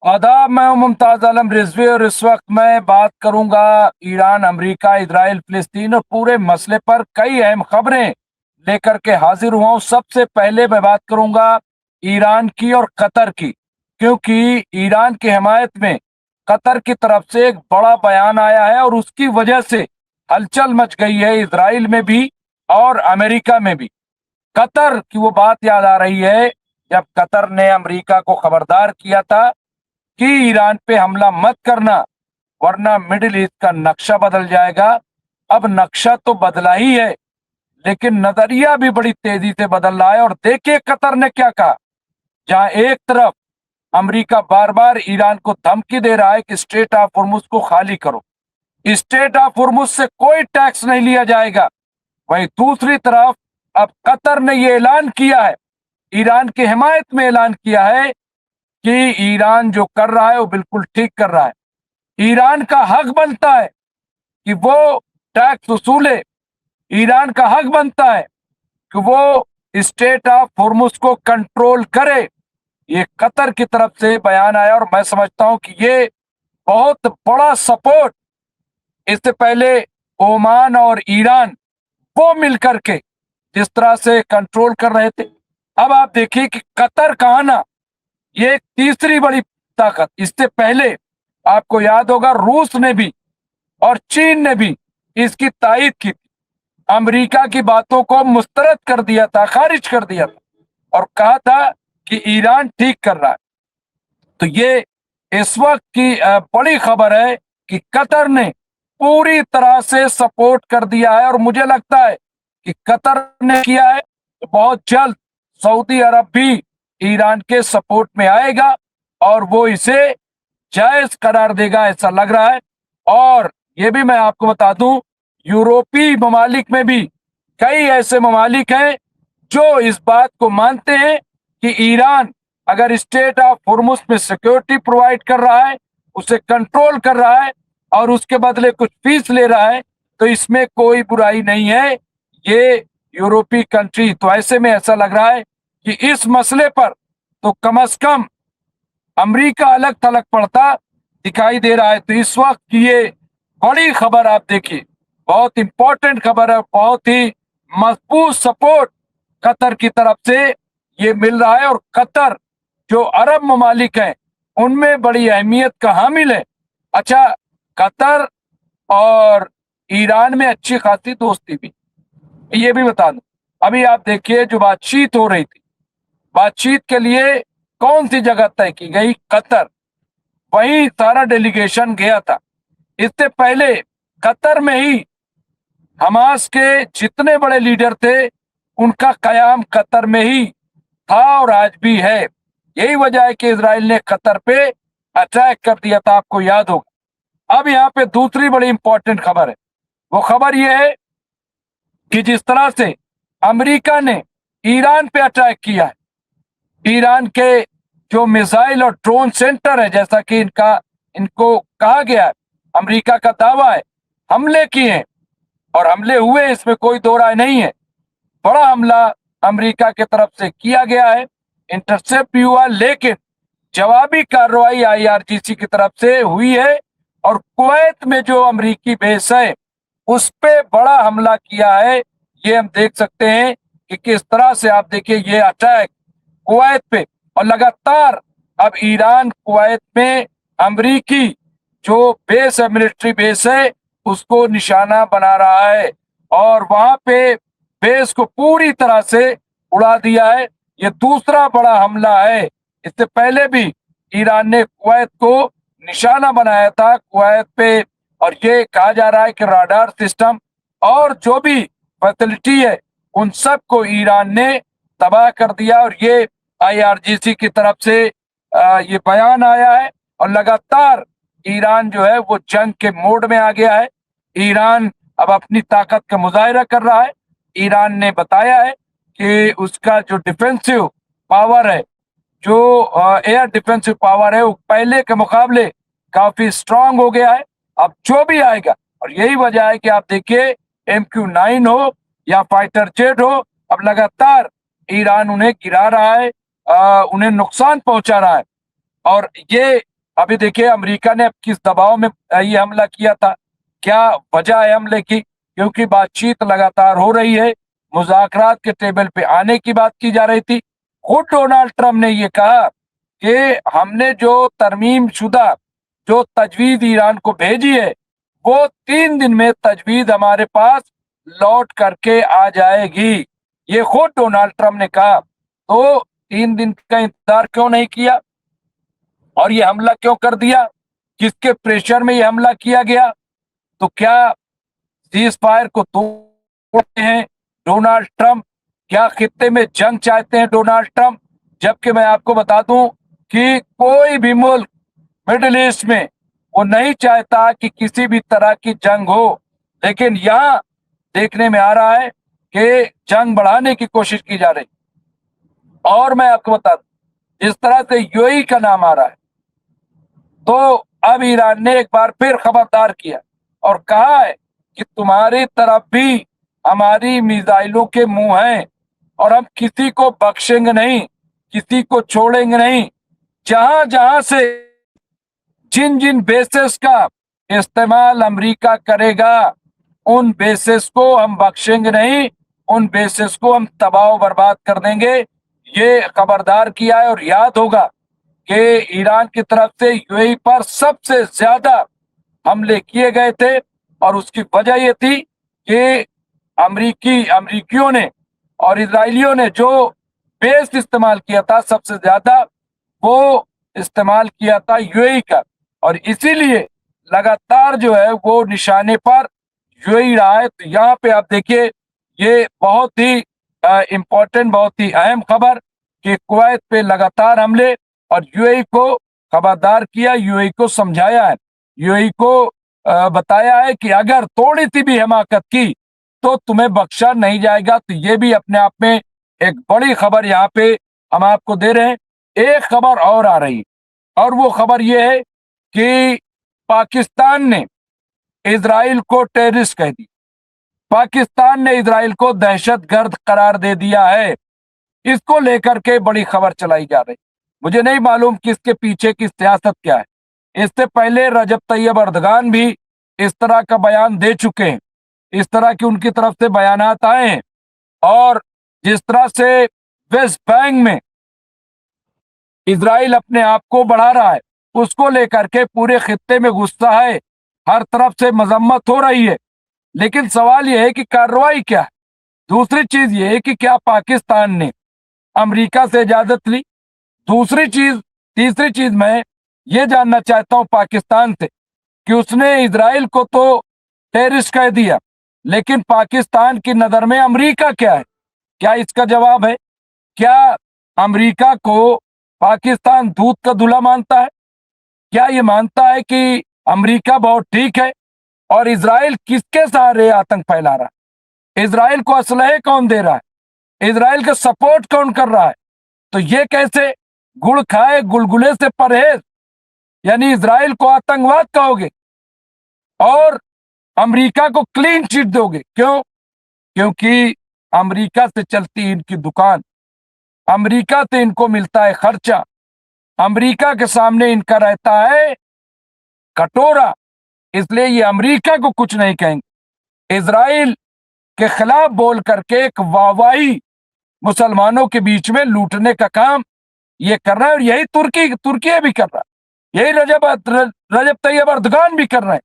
आदाब, मैं हूं मुमताज आलम रिजवी और इस वक्त मैं बात करूंगा ईरान, अमेरिका, इजराइल, फिलिस्तीन और पूरे मसले पर कई अहम खबरें लेकर के हाजिर हुआ हूं। सबसे पहले मैं बात करूंगा ईरान की और कतर की, क्योंकि ईरान की हिमायत में कतर की तरफ से एक बड़ा बयान आया है और उसकी वजह से हलचल मच गई है इजराइल में भी और अमेरिका में भी। कतर की वो बात याद आ रही है जब कतर ने अमेरिका को खबरदार किया था कि ईरान पे हमला मत करना वरना मिडिल ईस्ट का नक्शा बदल जाएगा। अब नक्शा तो बदला ही है, लेकिन नजरिया भी बड़ी तेजी से बदल रहा है। और देखिए कतर ने क्या कहा, जहां एक तरफ अमेरिका बार बार ईरान को धमकी दे रहा है कि स्ट्रेट ऑफ होर्मुज को खाली करो, स्ट्रेट ऑफ होर्मुज से कोई टैक्स नहीं लिया जाएगा, वहीं दूसरी तरफ अब कतर ने यह ऐलान किया है, ईरान की हिमायत में ऐलान किया है कि ईरान जो कर रहा है वो बिल्कुल ठीक कर रहा है। ईरान का हक बनता है कि वो टैक्स वसूले, ईरान का हक बनता है कि वो स्टेट ऑफ होर्मुज को कंट्रोल करे। ये कतर की तरफ से बयान आया और मैं समझता हूं कि ये बहुत बड़ा सपोर्ट। इससे पहले ओमान और ईरान वो मिलकर के जिस तरह से कंट्रोल कर रहे थे, अब आप देखिए कि कतर कहा ना, ये एक तीसरी बड़ी ताकत। इससे पहले आपको याद होगा रूस ने भी और चीन ने भी इसकी तायद की थी, अमेरिका की बातों को मुस्तरद कर दिया था, खारिज कर दिया था और कहा था कि ईरान ठीक कर रहा है। तो ये इस वक्त की बड़ी खबर है कि कतर ने पूरी तरह से सपोर्ट कर दिया है और मुझे लगता है कि कतर ने किया है तो बहुत जल्द सऊदी अरब भी ईरान के सपोर्ट में आएगा और वो इसे जायज करार देगा, ऐसा लग रहा है। और ये भी मैं आपको बता दूं, यूरोपीय ममालिक में भी कई ऐसे ममालिक हैं जो इस बात को मानते हैं कि ईरान अगर स्टेट ऑफ होर्मुज में सिक्योरिटी प्रोवाइड कर रहा है, उसे कंट्रोल कर रहा है और उसके बदले कुछ फीस ले रहा है, तो इसमें कोई बुराई नहीं है। ये यूरोपीय कंट्री, तो ऐसे में ऐसा लग रहा है कि इस मसले पर तो कम से कम अमेरिका अलग थलग पड़ता दिखाई दे रहा है। तो इस वक्त की ये बड़ी खबर आप देखिए, बहुत इंपॉर्टेंट खबर है, बहुत ही मजबूत सपोर्ट कतर की तरफ से ये मिल रहा है। और कतर जो अरब ममालिक हैं उनमें बड़ी अहमियत का हामिल है। अच्छा, कतर और ईरान में अच्छी खासी दोस्ती भी, ये भी बता दूं। अभी आप देखिए जो बातचीत हो रही थी, बातचीत के लिए कौन सी जगह तय की गई? कतर, वहीं सारा डेलीगेशन गया था। इससे पहले कतर में ही हमास के जितने बड़े लीडर थे उनका कयाम कतर में ही था और आज भी है। यही वजह है कि इजराइल ने कतर पे अटैक कर दिया था, आपको याद होगा। अब यहाँ पे दूसरी बड़ी इंपॉर्टेंट खबर है, वो खबर ये है कि जिस तरह से अमेरिका ने ईरान पे अटैक किया है, ईरान के जो मिसाइल और ड्रोन सेंटर है, जैसा कि इनको कहा गया है, अमेरिका का दावा है, हमले किए हैं और हमले हुए, इसमें कोई दो राय नहीं है। बड़ा हमला अमेरिका की तरफ से किया गया है, इंटरसेप्ट भी हुआ, लेकिन जवाबी कार्रवाई आईआरजीसी की तरफ से हुई है और कुवैत में जो अमेरिकी बेस है उस पे बड़ा हमला किया है। ये हम देख सकते हैं कि किस तरह से, आप देखिए ये अटैक कुवैत पे, और लगातार अब ईरान कुवैत में अमेरिकी जो बेस है, मिलिट्री बेस है, उसको निशाना बना रहा है और वहां पे बेस को पूरी तरह से उड़ा दिया है। ये दूसरा बड़ा हमला है। इससे पहले भी ईरान ने कुवैत को निशाना बनाया था, कुवैत पे, और ये कहा जा रहा है कि राडार सिस्टम और जो भी फैसिलिटी है उन सब को ईरान ने तबाह कर दिया। और ये आईआरजीसी की तरफ से ये बयान आया है और लगातार ईरान जो है वो जंग के मोड में आ गया है। ईरान अब अपनी ताकत का मुजाहिरा कर रहा है। ईरान ने बताया है कि उसका जो डिफेंसिव पावर है, जो एयर डिफेंसिव पावर है, वो पहले के मुकाबले काफी स्ट्रांग हो गया है। अब जो भी आएगा, और यही वजह है कि आप देखिए MQ-9 हो या फाइटर जेट हो, अब लगातार ईरान उन्हें गिरा रहा है, उन्हें नुकसान पहुंचा रहा है। और ये अभी देखिए अमेरिका ने अब किस दबाव में ये हमला किया था, क्या वजह है हमले की, क्योंकि बातचीत लगातार हो रही है, मुज़ाकरात के टेबल पे आने की बात की जा रही थी। खुद डोनाल्ड ट्रंप ने ये कहा कि हमने जो तरमीम शुदा जो तजवीज़ ईरान को भेजी है, वो 3 दिन में तजवीज़ हमारे पास लौट करके आ जाएगी। ये खुद डोनाल्ड ट्रंप ने कहा। तो 3 दिन का इंतजार क्यों नहीं किया और ये हमला क्यों कर दिया? किसके प्रेशर में ये हमला किया गया? तो क्या सीज फायर को तोड़ते हैं डोनाल्ड ट्रंप? क्या खित्ते में जंग चाहते हैं डोनाल्ड ट्रंप? जबकि मैं आपको बता दूं कि कोई भी मुल्क मिडिल ईस्ट में वो नहीं चाहता कि किसी भी तरह की जंग हो, लेकिन यहाँ देखने में आ रहा है कि जंग बढ़ाने की कोशिश की जा रही। और मैं आपको बता दूं जिस तरह से यूएई का नाम आ रहा है, तो अब ईरान ने एक बार फिर खबरदार किया और कहा है कि तुम्हारी तरफ भी हमारी मिसाइलों के मुंह हैं और हम किसी को बख्शेंगे नहीं, किसी को छोड़ेंगे नहीं। जहां जहां से जिन जिन बेसिस का इस्तेमाल अमेरिका करेगा, उन बेसिस को हम बख्शेंगे नहीं, उन बेसिस को हम तबाह बर्बाद कर देंगे। ये खबरदार किया है। और याद होगा कि ईरान की तरफ से यूएई पर सबसे ज्यादा हमले किए गए थे और उसकी वजह ये थी कि अमरीकियों ने और इजरायलियों ने जो बेस इस्तेमाल किया था सबसे ज्यादा, वो इस्तेमाल किया था यूएई का, और इसीलिए लगातार जो है वो निशाने पर यूएई रहा है। तो यहाँ पे आप देखिए ये बहुत ही इम्पोर्टेंट, बहुत ही अहम खबर कि कुवैत पे लगातार हमले, और यूएई को खबरदार किया, यूएई को समझाया है, यूएई को बताया है कि अगर थोड़ी सी भी हिमाकत की तो तुम्हें बख्शा नहीं जाएगा। तो ये भी अपने आप में एक बड़ी खबर यहाँ पे हम आपको दे रहे हैं। एक खबर और आ रही और वो खबर ये है कि पाकिस्तान ने इजराइल को टेररिस्ट कह दी, पाकिस्तान ने इजराइल को दहशतगर्द करार दे दिया है। इसको लेकर के बड़ी खबर चलाई जा रही। मुझे नहीं मालूम कि इसके पीछे की सियासत क्या है। इससे पहले रजब तैयब अर्दगान भी इस तरह का बयान दे चुके हैं, इस तरह की उनकी तरफ से बयानात आए हैं, और जिस तरह से वेस्ट बैंक में इजराइल अपने आप को बढ़ा रहा है, उसको लेकर के पूरे खित्ते में गुस्सा है, हर तरफ से मजम्मत हो रही है। लेकिन सवाल यह है कि कार्रवाई क्या है। दूसरी चीज ये है कि क्या पाकिस्तान ने अमेरिका से इजाजत ली? दूसरी चीज, तीसरी चीज मैं ये जानना चाहता हूं पाकिस्तान से कि उसने इजराइल को तो टेररिस्ट कह दिया, लेकिन पाकिस्तान की नजर में अमेरिका क्या है? क्या इसका जवाब है? क्या अमेरिका को पाकिस्तान दूध का धुला मानता है? क्या ये मानता है कि अमेरिका बहुत ठीक है? और इजराइल किसके सहारे आतंक फैला रहा है? इजराइल को असलहे कौन दे रहा है? इजराइल का सपोर्ट कौन कर रहा है? तो ये कैसे गुड़ खाए गुलगुले से परहेज, यानी इजराइल को आतंकवाद कहोगे और अमेरिका को क्लीन चिट दोगे? क्यों? क्योंकि अमेरिका से चलती है इनकी दुकान, अमेरिका से इनको मिलता है खर्चा, अमेरिका के सामने इनका रहता है कटोरा, इसलिए ये अमेरिका को कुछ नहीं कहेंगे। इजराइल के खिलाफ बोल करके एक वाहवाही मुसलमानों के बीच में लूटने का काम ये कर रहा है, और यही तुर्की भी कर रहा है, यही रजब तैयब अर्दगान भी कर रहे हैं।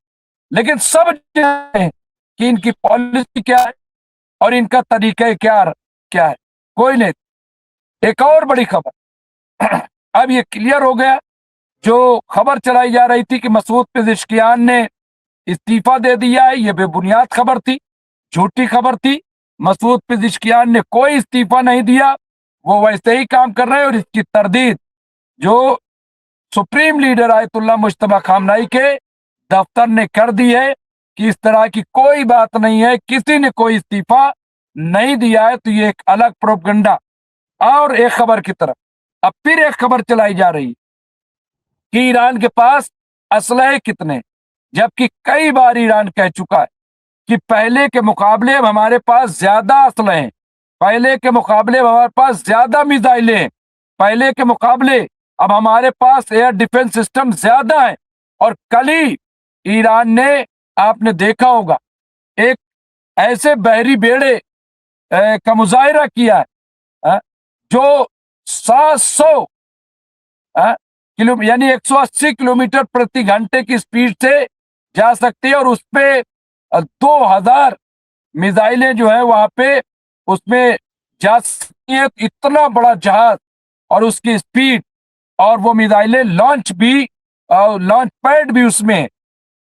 लेकिन सब जानते हैं कि इनकी पॉलिसी क्या है और इनका तरीका क्या है, कोई नहीं। एक और बड़ी खबर अब ये क्लियर हो गया। जो खबर चलाई जा रही थी कि मसूद पेजिशकियान ने इस्तीफा दे दिया है, ये बेबुनियाद खबर थी, झूठी खबर थी। मसूद पेजिशकियान ने कोई इस्तीफा नहीं दिया, वो वैसे ही काम कर रहे हैं। और इसकी तरदीद जो सुप्रीम लीडर आयतुल्लाह मुज्तबा खामनाई के दफ्तर ने कर दी है कि इस तरह की कोई बात नहीं है, किसी ने कोई इस्तीफा नहीं दिया है। तो ये एक अलग प्रोपगंडा। और एक खबर की तरफ अब फिर एक खबर चलाई जा रही है कि ईरान के पास असलहे कितने, जबकि कई बार ईरान कह चुका है कि पहले के मुकाबले अब हमारे पास ज्यादा असलहे हैं, पहले के मुकाबले अब हमारे पास ज्यादा मिसाइलें हैं, पहले के मुकाबले अब हमारे पास एयर डिफेंस सिस्टम ज्यादा है। और कल ही ईरान ने, आपने देखा होगा, एक ऐसे बहरी बेड़े का मुजाहिरा किया है जो 700 किलो यानी 180 किलोमीटर प्रति घंटे की स्पीड से जा सकती है, और उस पे 2000 मिसाइलें जो है वहां पे उसमें जा सकती है। इतना बड़ा जहाज और उसकी स्पीड, और वो मिसाइलें लॉन्च भी, लॉन्च पैड भी उसमें है।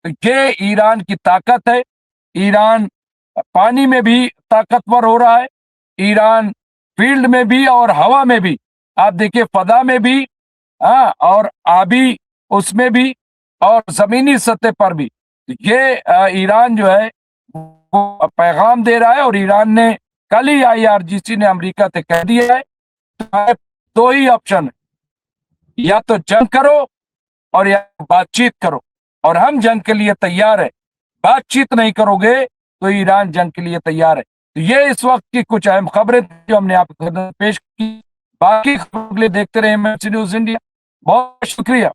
तो ये ईरान की ताकत है। ईरान पानी में भी ताकतवर हो रहा है, ईरान फील्ड में भी और हवा में भी, आप देखिए फजा में भी, और आबी उसमें भी, और जमीनी सतह पर भी। ये ईरान जो है वो पैगाम दे रहा है। और ईरान ने कल ही IRGC ने अमेरिका से कह दिया है तो दो ही ऑप्शन है, या तो जंग करो और या बातचीत करो, और हम जंग के लिए तैयार है। बातचीत नहीं करोगे तो ईरान जंग के लिए तैयार है। तो ये इस वक्त की कुछ अहम खबरें जो हमने आपको पेश की। बाकी खबरों के लिए देखते रहे एमएनसी न्यूज इंडिया। बहुत शुक्रिया।